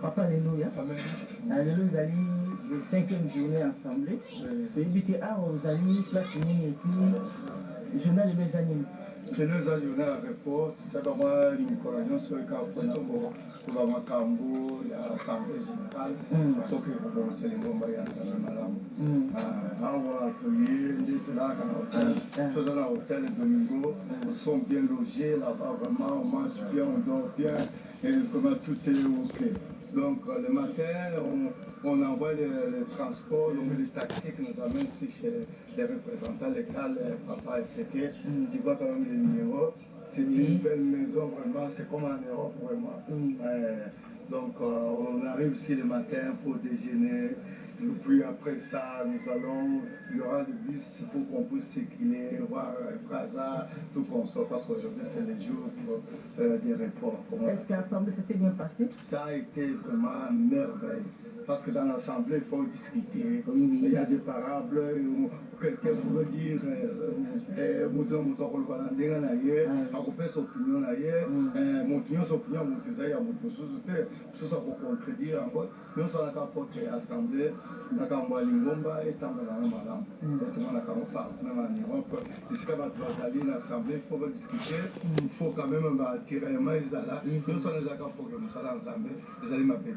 Papa, alléluia. Alléluia, le 5e journée assemblée. Et ah, vous allez place et puis journal de mes animes. Je les ai journée à report, c'est pas moi, une colonne sur le cap, pour la Macambo, l'Assemblée générale, donc il faut commencer les bombes à Madame. On va accueillir, là, chose à l'hôtel Domingo, ils sont bien logés là-bas, vraiment, on mange bien, on dort bien, et comment tout est ok. Donc le matin, on envoie les transports, donc les taxis qui nous amènent ici chez les représentants légaux, papa et tété. Tu vois quand même les numéros. C'est une belle maison vraiment, c'est comme en Europe vraiment. Donc on arrive ici le matin pour déjeuner. Et puis après ça, il y aura des bus pour qu'on puisse circuler, voir Brazza, tout qu'on sort, parce qu'aujourd'hui c'est le jour des reports. Est-ce que l'Assemblée s'était bien passée? Ça a été vraiment merveille. Parce que dans l'Assemblée, il faut discuter. Il y a des parables où quelqu'un pourrait dire son opinion, ça peut contredire encore. Nous sommes à l'Assemblée, na kamba lingomba etambala na malamu tout na kamba pas même en Europe jusqu'à bazali na assemblée pour discuter pour quand même tirer mais là nous sommes les accords pour que nous allons ensemble les allons m'appeler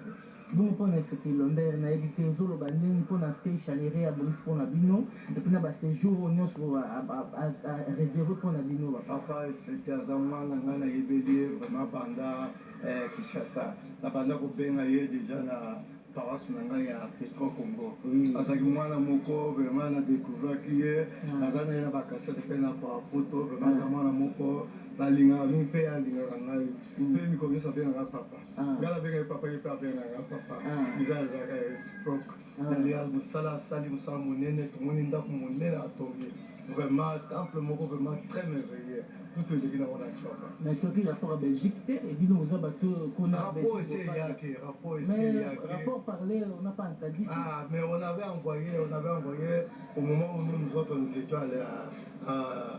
bon pour n'effectuer l'honneur na éviter zolo banding pour na te chalérer à bolis pour na bino et puis na ba séjour nyos pour à réserver pour na bino papa c'était à zaman na yebeli vraiment banda Kinshasa na banda ko benga ye déjà na paroisse ya Petro Congo. Azaki mwana moko vraiment na découvert qui est azana ya bakasete pe na poto vraiment mwana moko na linga mi pe ya linga ngai pe mi ko bisa benga papa. Ngala benga papa ye pa benga papa. Iza stroke. Ali al musala sali musala monene to moni ndako monene atombi. Vraiment temple moko vraiment très merveilleux. Tout est devenu on a choqué. Mais toi qui rapport à Belgique et puis nous avons bateau qu'on a rapport ici rapport ici rapport parlé on n'a pas entendu. Ah mais on avait envoyé au moment où nous autres nous étions allés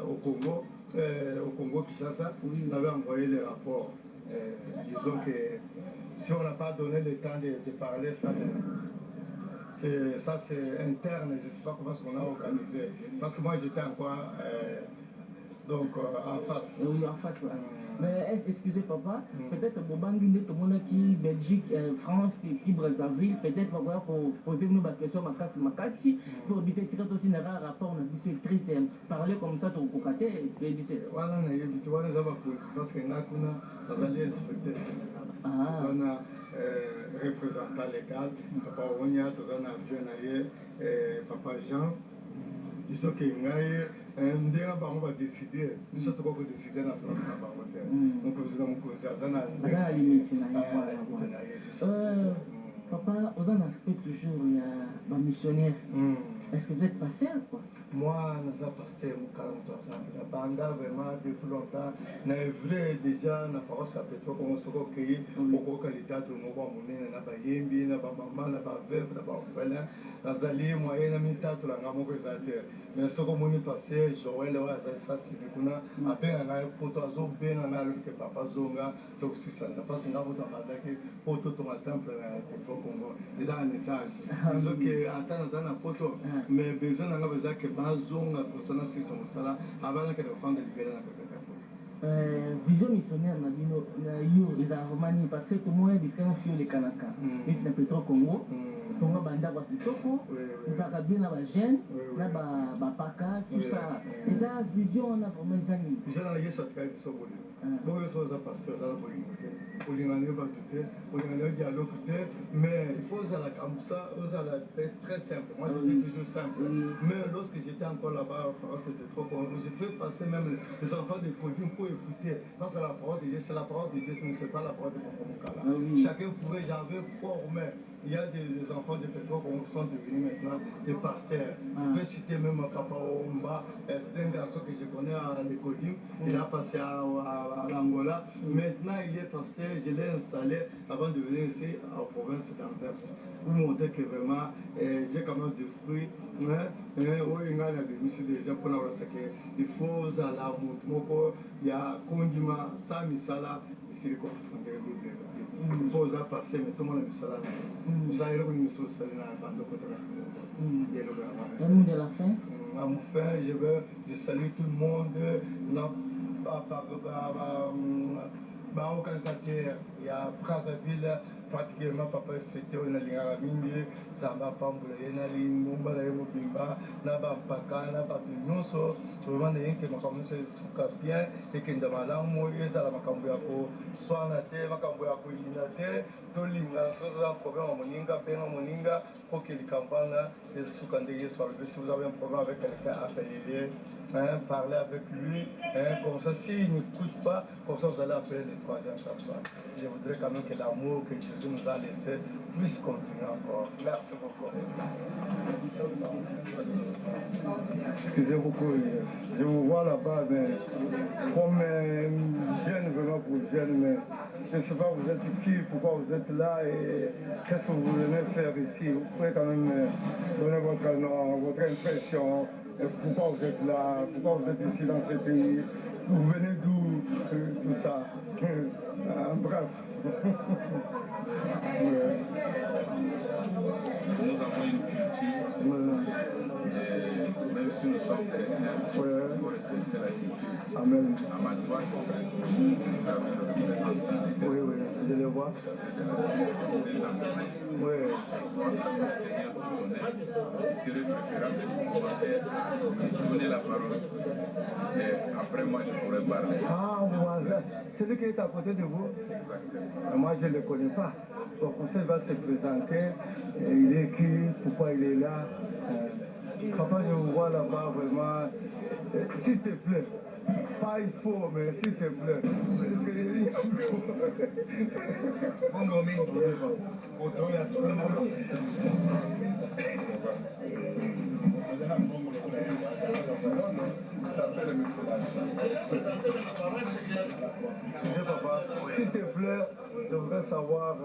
au Congo Kinshasa, on avait envoyé les rapports. Disons que si on n'a pas donné le temps de parler ça c'est interne, je ne sais pas comment est-ce qu'on a organisé. Parce que moi j'étais encore donc en face. Oui, en face. Mais excusez papa, peut-être Bobangi tout le monde qui Belgique, France, qui Brazzaville, peut-être pour poser une question Makassi, pour éviter que tout aussi un rapport on a dit c'est triste, parler comme ça pour côté et éviter. Voilà, on a évité, on a parce que nous allons inspecter. On a représentant légal, papa Onya, on a bien papa Jean. Il faut que ndenge bango badécide biso tokoki kodécide na place na bango te donc président mokonzi aza na limite na ye papa oza na aspect toujours ya bamissionnaire est-ce que vous êtes pasteur quoi? Moi, je suis pasteur pendant vraiment depuis longtemps. Je suis déjà dans la paroisse à Petro, comme on se recueille, au qualité de mon bon monnaie, na bayembi, na maman, na veuve, na orphelin, na zali moyen na mitato la ngamo présenté. Mais ce que mon pasteur Joël wa ça c'est kuna abenga na poto azo benga na le papa zonga donc si ça ne passe ngamo dans la que poto to temple na Petro Congo. Ils ont un étage. Disons que attends na poto mais besoin na besoin que bazonga kosana sisa mosala abana ke defendre libérer na papa. Vision missionnaire na bino na yo les Romani parce que tout le monde est différent sur les Kanaka. Et na Petro Congo tonga banda kwa kitoko mpaka bien na ba jeune na ba paka tout ça eza vision na vraiment ezani vision na yesu atkai biso boli boyo so za pasteur za boli olingani ba tuté olingani dialogue tuté mais il faut ça la comme ça la très simple moi je dis toujours simple mais lorsque j'étais encore là-bas c'était trop j'ai fait passer même les enfants de Kodim pour écouter parce que la parole de Dieu c'est la parole de Dieu mais c'est pas la parole de Mokomokala chacun pouvait j'avais formé. Il y a des enfants de Pétro qui sont devenus maintenant des pasteurs. Je peux citer même Papa Omba, c'est un garçon que je connais à l'Écodim, il a passé à l'Angola. Maintenant il est pasteur, je l'ai installé avant de venir ici en province d'Anvers. Pour montrer que vraiment j'ai quand même des fruits. Il faut il y a Kondima, Sami Sala, ici les confondeurs. Il faut passer, mais tout le monde a mis ça là. Vous avez une chose, c'est la de la fin. À mon fin, je salue tout le monde. Il y a Brazzaville, particulièrement Papa Fete, on a l'ingara mingi, Zamba Pambula, Yenali, Mumbala, Yemobimba, Naba Paka, Naba Tunyoso, vraiment des gens qui m'ont commencé à bien et qui ont malamu, et ça la Macambuya pour soigner, Macambuya pour initer, Tolinga, si vous avez un problème à Moninga, Péna Moninga, pour que les campagnes, et si vous avez un problème avec quelqu'un, appelez-les. Parler avec lui, comme ça, s'il n'écoute pas, comme ça vous allez appeler les troisième personne. Je voudrais quand même que l'amour que Jésus nous a laissé puisse continuer encore. Merci beaucoup. Excusez beaucoup, je vous vois là-bas, mais comme jeune, vraiment pour jeune, mais je ne sais pas vous êtes qui, pourquoi vous êtes là et qu'est-ce que vous venez faire ici. Vous pouvez quand même donner votre nom, votre impression. Pourquoi vous êtes là? Pourquoi vous êtes ici dans ce pays? Vous venez d'où? Tout ça. Bref. Nous avons une culture, et même si nous sommes chrétiens, il faut respecter la culture. Amen. À ma droite, vous avez le représentant. Oui, je le vois. Oui. Le Seigneur vous connaît. Il serait préférable de commencer à donner la parole. Et après moi, je pourrais parler. Ah, voilà. Celui qui est à côté de vous? Exactement. Moi, je ne le connais pas. Donc, il va se présenter. Il est qui? Pourquoi il est là? Papa, je vous vois là-bas vraiment. S'il te plaît. Pas il faut, mais s'il te plaît. Excusez papa, s'il te plaît, je voudrais savoir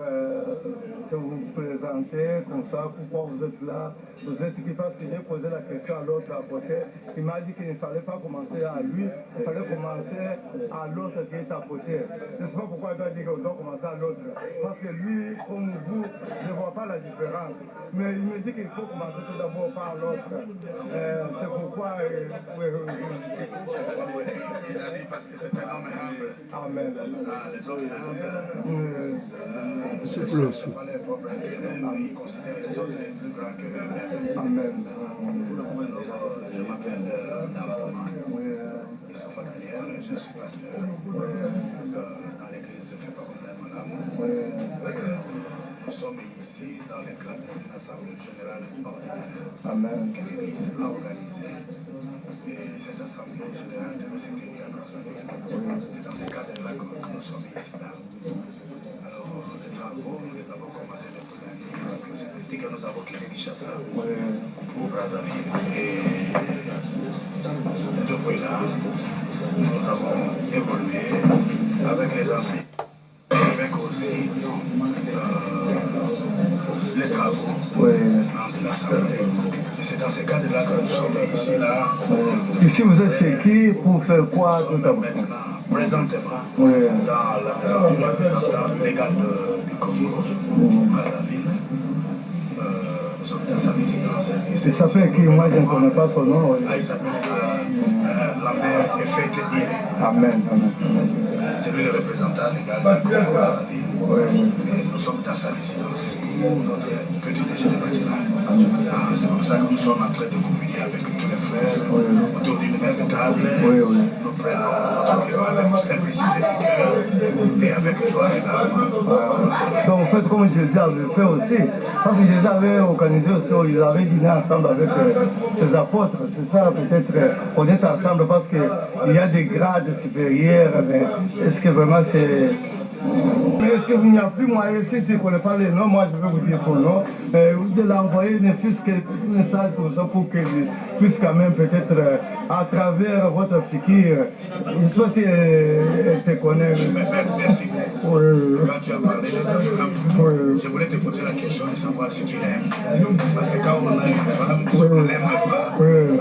que vous vous présentez comme ça, pourquoi vous êtes là, vous êtes qui, parce que j'ai posé la question à l'autre à côté, il m'a dit qu'il ne fallait pas commencer à lui, il fallait commencer à l'autre qui est à côté. Je ne sais pas pourquoi il doit dire qu'on doit commencer à l'autre, parce que lui, comme vous, je ne vois pas la différence, mais il me dit qu'il faut commencer tout d'abord par l'autre. C'est pourquoi... Il a dit parce que c'est un homme humble. Amen. Les hommes humbles, c'est plus aussi. pas les propres intérêts, mais ils considèrent les autres les plus grands que eux-mêmes. Amen. Alors, je m'appelle Damboma. Ils sont Daniel, je suis pasteur dans l'église Fais pas comme ça, madame. Nous sommes ici dans le cadre d'une assemblée générale ordinaire que l'église a organisée. Et cette assemblée générale devait se tenir à Brazzaville. C'est dans ce cadre-là que nous sommes ici. Alors, les travaux, nous les avons commencés depuis lundi parce que c'est dit que nous avons quitté Kinshasa pour Brazzaville. Et depuis là, nous avons évolué avec les enseignants et avec aussi les travaux de l'Assemblée. Et c'est dans ce cadre-là que nous sommes ici, là. Ici, vous êtes chez qui pour faire quoi tout à maintenant, présentement, dans la maison du représentant légal du Congo, Brazzaville. Nous sommes dans sa résidence. Il s'appelle qui? Moi, je ne connais pas son nom. Il s'appelle Lambert Effet Dile. Amen. C'est lui le représentant légal du Congo dans la ville. Et nous sommes dans sa résidence pour notre petit déjeuner matinal. C'est comme ça que nous sommes en train de communier avec tous les frères autour d'une même table. Nous prenons notre repas avec simplicité du cœur et avec joie également. Donc en fait, comme Jésus avait fait aussi, parce que Jésus avait organisé aussi, ils avaient dîné ensemble avec ses apôtres. C'est ça peut-être, on est ensemble parce qu'il y a des grades supérieurs, mais est-ce que vraiment c'est... Est-ce qu'il n'y a plus moyen, si tu ne connais pas les noms, moi je vais vous dire son nom, de l'envoyer ne fût-ce quelques messages comme ça pour qu'il puisse quand même peut-être, à travers votre fikir, je ne sais pas si elle te connaît. Merci beaucoup. Quand tu as parlé de ta femme, je voulais te poser la question de savoir si tu l'aimes. Parce que quand on a une femme, si on ne l'aime pas,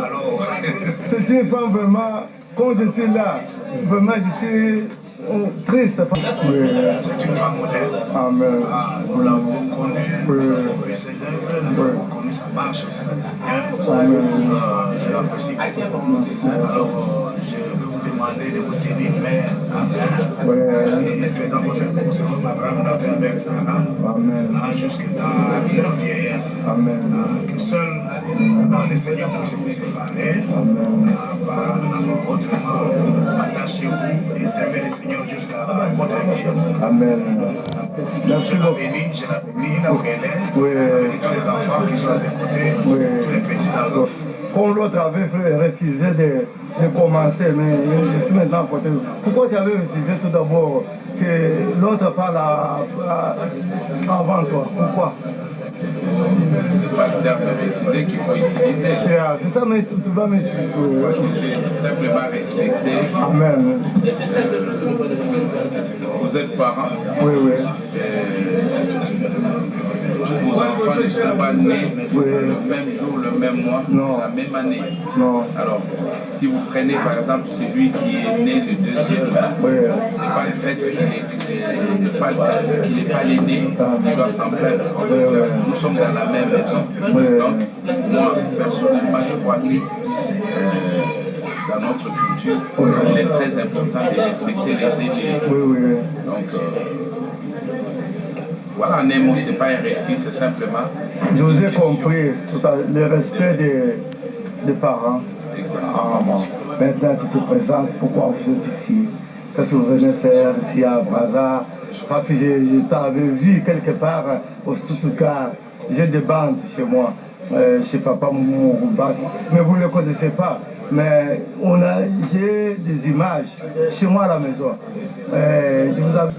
alors... C'est une femme vraiment, quand je suis là, vraiment je suis... triste. C'est une femme modèle. Amen. Nous l'avons connue, nous avons vu ses œuvres, nous avons connu sa marche au Sénat du Seigneur. Je l'apprécie beaucoup. Alors, je vais vous demander de vous tenir main à main et faisant votre course comme Abraham l'a fait avec Sarah, jusque dans leur vieillesse. Que seul le Seigneur puisse vous séparer par l'amour. Autrement, attachez-vous et servez le Seigneur jusqu'à votre vieillesse. Amen. Je la bénis, la Hélène, avec tous les enfants qui sont à ses côtés, tous les petits enfants. Comme l'autre avait refusé de commencer, mais je suis maintenant côté. Pourquoi tu avais refusé tout d'abord que l'autre parle avant toi? Pourquoi? C'est pas le terme refusé qu'il faut utiliser. C'est ça, mais tu vas m'expliquer. J'ai simplement respecté. Amen. Vous êtes parents. Oui. Vos enfants ne sont pas nés le même jour, le même mois, la même année. Non. Alors, si vous prenez par exemple celui qui est né le deuxième, c'est pas le fait qu'il n'est pas l'aîné, il doit s'en plaindre. Nous sommes dans la même maison. Donc, moi, personnellement, je crois que dans notre culture, il est très important de respecter les aînés. Donc, voilà, un émo, ce n'est pas un refus, c'est simplement... Je vous ai compris, le respect des parents. Exactement. Maintenant, tu te présentes, pourquoi vous êtes ici? Qu'est-ce que vous venez faire ici à Brazza? Parce que je t'avais vu quelque part au Stuttgart. J'ai des bandes chez moi, chez Papa Mouroubas, mais vous ne le connaissez pas. Mais j'ai des images chez moi à la maison. Je vous avais...